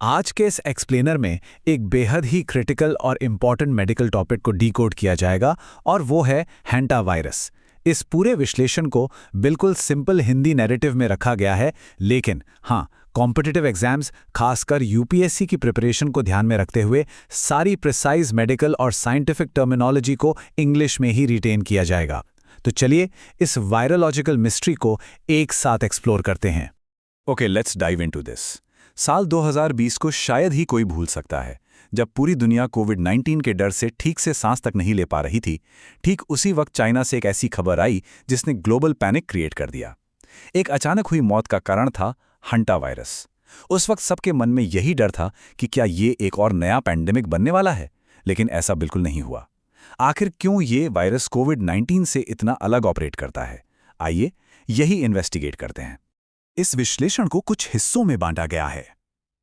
आज के इस एक्सप्लेनर में एक बेहद ही क्रिटिकल और इम्पॉर्टेंट मेडिकल टॉपिक को डिकोड किया जाएगा और वो है हैंटा वायरस। इस पूरे विश्लेषण को बिल्कुल सिंपल हिंदी नैरेटिव में रखा गया है, लेकिन हाँ, कॉम्पिटिटिव एग्जाम्स खासकर यूपीएससी की प्रिपरेशन को ध्यान में रखते हुए सारी प्रिसाइज मेडिकल और साइंटिफिक टर्मिनोलॉजी को इंग्लिश में ही रिटेन किया जाएगा। तो चलिए इस वायरोलॉजिकल मिस्ट्री को एक साथ एक्सप्लोर करते हैं। Okay, let's dive into this. साल 2020 को शायद ही कोई भूल सकता है, जब पूरी दुनिया कोविड-19 के डर से ठीक से सांस तक नहीं ले पा रही थी। ठीक उसी वक्त चाइना से एक ऐसी खबर आई जिसने ग्लोबल पैनिक क्रिएट कर दिया। एक अचानक हुई मौत का कारण था हंटा वायरस। उस वक्त सबके मन में यही डर था कि क्या ये एक और नया पैंडेमिक बनने वाला है, लेकिन ऐसा बिल्कुल नहीं हुआ। आखिर क्यों ये वायरस कोविड-19 से इतना अलग ऑपरेट करता है? आइए यही इन्वेस्टिगेट करते हैं। इस विश्लेषण को कुछ हिस्सों में बांटा गया है।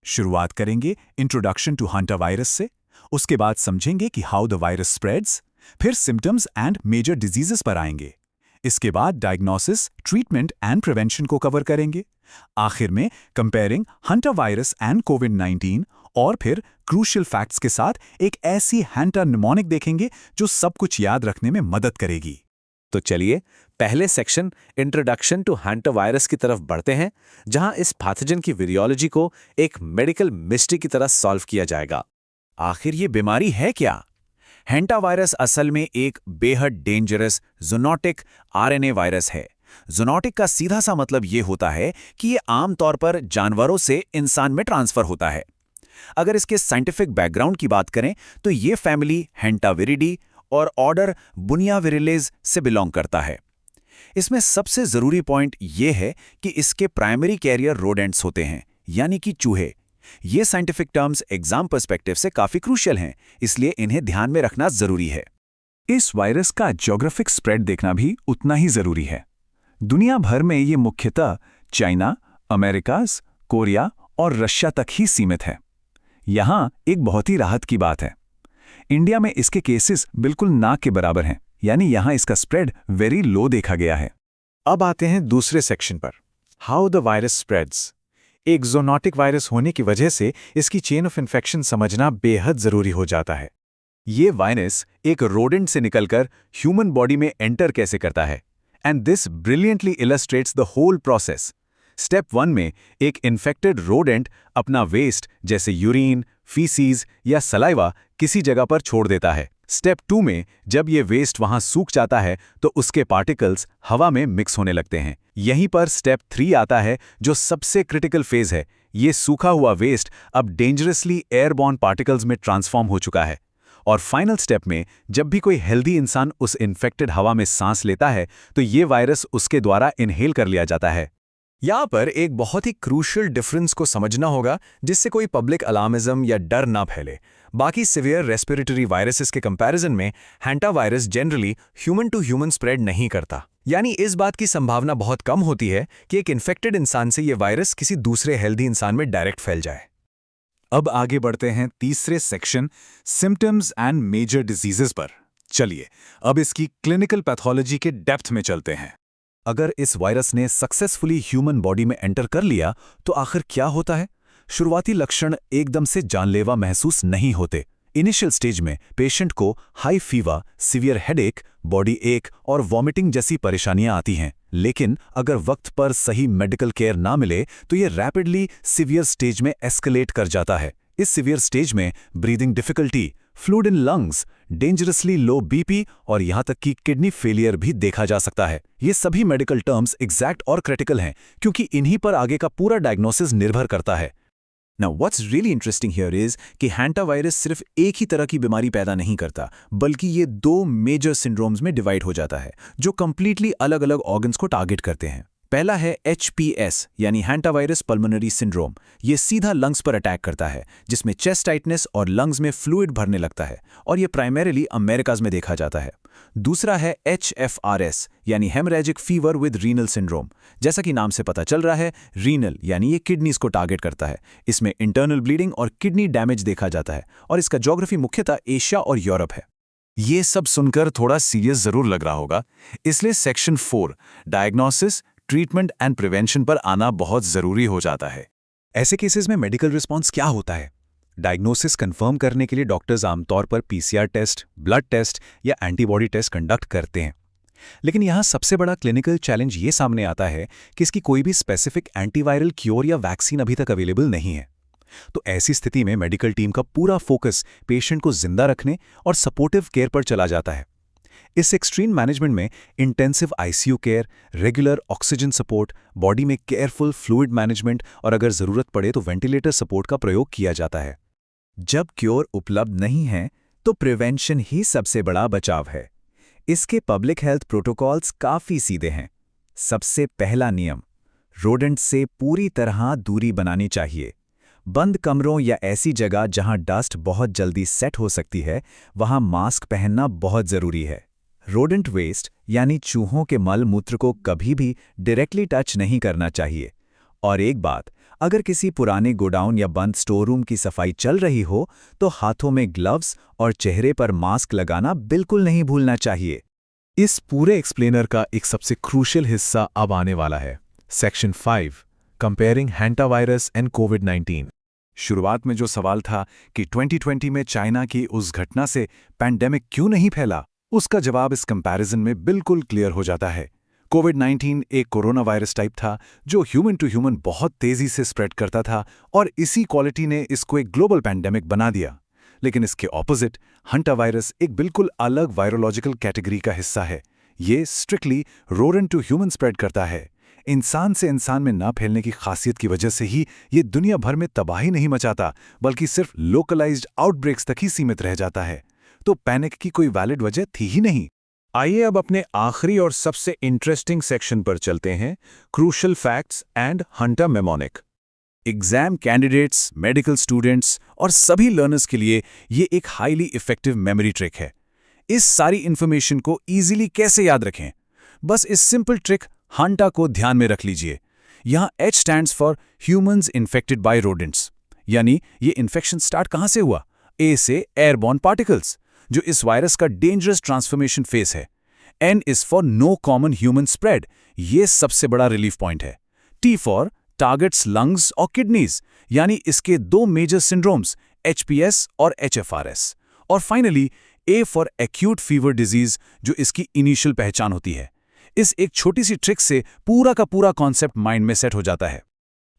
शुरुआत करेंगे इंट्रोडक्शन टू हंटा वायरस से, उसके बाद समझेंगे कि हाउ द वायरस स्प्रेड्स, फिर सिम्टम्स एंड मेजर डिजीजेस पर आएंगे। इसके बाद डायग्नोसिस, ट्रीटमेंट एंड प्रिवेंशन को कवर करेंगे। आखिर में कंपेयरिंग हंटा वायरस एंड कोविड-19 और फिर क्रूशियल फैक्ट्स के साथ एक ऐसी हंटा निमोनिक देखेंगे जो सब कुछ याद रखने में मदद करेगी। तो चलिए पहले सेक्शन इंट्रोडक्शन टू हैंटा वायरस की तरफ बढ़ते हैं, जहां इस पैथोजन की वीडियोलॉजी को एक मेडिकल मिस्ट्री की तरह सॉल्व किया जाएगा। आखिर ये बीमारी है क्या? हैंटा वायरस असल में एक बेहद डेंजरस ज़ूनोटिक आरएनए वायरस है। ज़ूनोटिक का सीधा सा मतलब ये होता है कि ये आमतौर पर जानवरों से इंसान में ट्रांसफर होता है। अगर इसके साइंटिफिक बैकग्राउंड की बात करें तो ये फैमिली हैंटाविरिडी और ऑर्डर बुनियाविरिलेज से बिलोंग करता है। इसमें सबसे ज़रूरी पॉइंट ये है कि इसके प्राइमरी कैरियर रोडेंट्स होते हैं, यानी कि चूहे। ये साइंटिफिक टर्म्स एग्जाम पर्सपेक्टिव से काफ़ी क्रूशियल हैं, इसलिए इन्हें ध्यान में रखना ज़रूरी है। इस वायरस का ज्योग्राफिक स्प्रेड देखना भी उतना ही ज़रूरी है। दुनिया भर में ये मुख्यतः चाइना, अमेरिकाज, कोरिया और रशिया तक ही सीमित है। यहाँ एक बहुत ही राहत की बात है, इंडिया में इसके केसेस बिल्कुल ना के बराबर हैं, यानी यहाँ इसका स्प्रेड वेरी लो देखा गया है। अब आते हैं दूसरे सेक्शन पर, हाउ द वायरस स्प्रेड्स। एक ज़ूनोटिक वायरस होने की वजह से इसकी चेन ऑफ इन्फेक्शन समझना बेहद ज़रूरी हो जाता है। ये वायरस एक रोडेंट से निकलकर ह्यूमन बॉडी में एंटर कैसे करता है, and this brilliantly illustrates the whole process. Step 1 में एक इन्फेक्टेड रोडेंट अपना वेस्ट जैसे यूरिन, फीसीज या सलाइवा किसी जगह पर छोड़ देता है। स्टेप 2 में जब ये वेस्ट वहां सूख जाता है तो उसके पार्टिकल्स हवा में मिक्स होने लगते हैं। यहीं पर स्टेप 3 आता है, जो सबसे क्रिटिकल फेज है। ये सूखा हुआ वेस्ट अब डेंजरसली एयरबॉर्न पार्टिकल्स में ट्रांसफॉर्म हो चुका है। और फाइनल स्टेप में जब भी कोई हेल्दी इंसान उस इन्फेक्टेड हवा में सांस लेता है तो ये वायरस उसके द्वारा इनहेल कर लिया जाता है। यहाँ पर एक बहुत ही क्रूशियल डिफरेंस को समझना होगा, जिससे कोई पब्लिक अलार्मिज्म या डर ना फैले। बाकी सिवियर रेस्पिरेटरी वायरसेस के कंपैरिजन में hanta virus generally human to human spread नहीं करता, यानी इस बात की संभावना बहुत कम होती है कि एक इन्फेक्टेड इंसान से ये वायरस किसी दूसरे हेल्दी इंसान में डायरेक्ट फैल जाए। अब आगे बढ़ते हैं तीसरे section, symptoms and major diseases पर। चलिए अब इसकी क्लिनिकल पैथोलॉजी के डेप्थ में चलते हैं। अगर इस वायरस ने सक्सेसफुली ह्यूमन बॉडी में एंटर कर लिया तो आखिर क्या होता है? शुरुआती लक्षण एकदम से जानलेवा महसूस नहीं होते। इनिशियल स्टेज में पेशेंट को high fever, severe headache, body एक और वॉमिटिंग जैसी परेशानियां आती हैं। लेकिन अगर वक्त पर सही मेडिकल केयर ना मिले तो ये रैपिडली सीवियर स्टेज में एस्केलेट कर जाता है। इस सीवियर स्टेज में breathing difficulty, fluid in lungs, dangerously low BP और यहाँ तक कि किडनी फेलियर भी देखा जा सकता है। ये सभी मेडिकल टर्म्स एग्जैक्ट और क्रिटिकल हैं, क्योंकि इन्हीं पर आगे का पूरा डायग्नोसिस निर्भर करता है। Now, what's really interesting here is कि हैंटा वायरस सिर्फ एक ही तरह की बीमारी पैदा नहीं करता, बल्कि ये 2 मेजर सिंड्रोम्स में डिवाइड हो जाता है, जो कंप्लीटली अलग अलग ऑर्गन्स को टारगेट करते हैं। पहला है HPS यानी हैंटा वायरस पल्मोनरी सिंड्रोम। ये सीधा लंग्स पर अटैक करता है, जिसमें चेस्ट टाइटनेस और लंग्स में फ्लूइड भरने लगता है, और ये प्राइमरीली अमेरिकाज में देखा जाता है। दूसरा है HFRS यानी haemorrhagic fever with renal syndrome. जैसा कि नाम से पता चल रहा है, रीनल यानी ये किडनीज को टारगेट करता है। इसमें इंटरनल ब्लीडिंग और किडनी डैमेज देखा जाता है, और इसका ज्योग्राफी मुख्यतः एशिया और यूरोप है। ये सब सुनकर थोड़ा सीरियस जरूर लग रहा होगा, इसलिए section 4 diagnosis, treatment and prevention पर आना बहुत जरूरी हो जाता है। ऐसे केसेस में मेडिकल रिस्पॉन्स क्या होता है? डायग्नोसिस कंफर्म करने के लिए डॉक्टर्स आमतौर पर पीसीआर टेस्ट, ब्लड टेस्ट या एंटीबॉडी टेस्ट कंडक्ट करते हैं। लेकिन यहाँ सबसे बड़ा क्लिनिकल चैलेंज ये सामने आता है कि इसकी कोई भी स्पेसिफिक एंटीवायरल क्योर या वैक्सीन अभी तक अवेलेबल नहीं है। तो ऐसी स्थिति में मेडिकल टीम का पूरा फोकस पेशेंट को जिंदा रखने और सपोर्टिव केयर पर चला जाता है। इस एक्सट्रीम मैनेजमेंट में intensive ICU care, regular oxygen support, body में केयरफुल फ्लूइड मैनेजमेंट और अगर जरूरत पड़े तो वेंटिलेटर सपोर्ट का प्रयोग किया जाता है। जब क्योर उपलब्ध नहीं है तो प्रिवेंशन ही सबसे बड़ा बचाव है। इसके पब्लिक हेल्थ प्रोटोकॉल्स काफी सीधे हैं। सबसे पहला नियम, रोडेंट से पूरी तरह दूरी बनानी चाहिए। बंद कमरों या ऐसी जगह जहां डस्ट बहुत जल्दी सेट हो सकती है, वहां मास्क पहनना बहुत जरूरी है। रोडेंट वेस्ट यानी चूहों के मल मूत्र को कभी भी डायरेक्टली टच नहीं करना चाहिए। और एक बात, अगर किसी पुराने गोडाउन या बंद स्टोर रूम की सफाई चल रही हो तो हाथों में ग्लव्स और चेहरे पर मास्क लगाना बिल्कुल नहीं भूलना चाहिए। इस पूरे एक्सप्लेनर का एक सबसे क्रूशियल हिस्सा अब आने वाला है, सेक्शन 5, कंपेयरिंग हैंटावायरस एंड कोविड-19। शुरुआत में जो सवाल था कि 2020 में चाइना की उस घटना से पैंडेमिक क्यों नहीं फैला, उसका जवाब इस कंपैरिजन में बिल्कुल क्लियर हो जाता है। कोविड-19 एक कोरोना वायरस टाइप था जो ह्यूमन टू ह्यूमन बहुत तेजी से स्प्रेड करता था और इसी क्वालिटी ने इसको एक ग्लोबल पैंडेमिक बना दिया। लेकिन इसके ऑपोजिट हंटा वायरस एक बिल्कुल अलग वायरोलॉजिकल कैटेगरी का हिस्सा है। ये strictly rodent to human spread करता है। इंसान से इंसान में ना फैलने की खासियत की वजह से ही ये दुनिया भर में तबाही नहीं मचाता, बल्कि सिर्फ लोकलाइज्ड आउटब्रेक्स तक ही सीमित रह जाता है। तो पैनिक की कोई वैलिड वजह थी ही नहीं। आइए अब अपने आखिरी और सबसे इंटरेस्टिंग सेक्शन पर चलते हैं, crucial facts and hanta mnemonic. Exam candidates, medical students और सभी लर्नर्स के लिए ये एक हाईली इफेक्टिव मेमोरी ट्रिक है। इस सारी इंफॉर्मेशन को इजीली कैसे याद रखें? बस इस सिंपल ट्रिक हंटा को ध्यान में रख लीजिए। यहाँ H stands for humans infected by rodents, यानी ये इन्फेक्शन स्टार्ट कहाँ से हुआ? A से एयरबॉर्न पार्टिकल्स, जो इस वायरस का डेंजरस ट्रांसफॉर्मेशन फेस है। N is for no common human spread, ये सबसे बड़ा रिलीफ पॉइंट है। T फॉर टारगेट्स लंग्स और किडनीज, यानी इसके दो मेजर सिंड्रोम्स HPS और HFRS। और finally A for acute fever disease, जो इसकी इनिशियल पहचान होती है। इस एक छोटी सी ट्रिक से पूरा का पूरा कॉन्सेप्ट माइंड में सेट हो जाता है।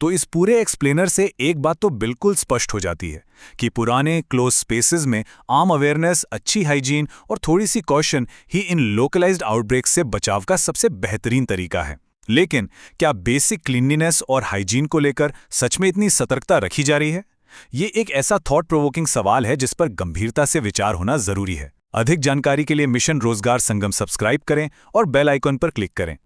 तो इस पूरे एक्सप्लेनर से एक बात तो बिल्कुल स्पष्ट हो जाती है कि पुराने क्लोज स्पेसेस में आम अवेयरनेस, अच्छी हाइजीन और थोड़ी सी कॉशन ही इन लोकलाइज्ड आउटब्रेक्स से बचाव का सबसे बेहतरीन तरीका है। लेकिन क्या बेसिक क्लीनलीनेस और हाइजीन को लेकर सच में इतनी सतर्कता रखी जा रही है? ये एक ऐसा थॉट प्रोवोकिंग सवाल है जिस पर गंभीरता से विचार होना जरूरी है। अधिक जानकारी के लिए मिशन रोजगार संगम सब्सक्राइब करें और बेल आइकन पर क्लिक करें।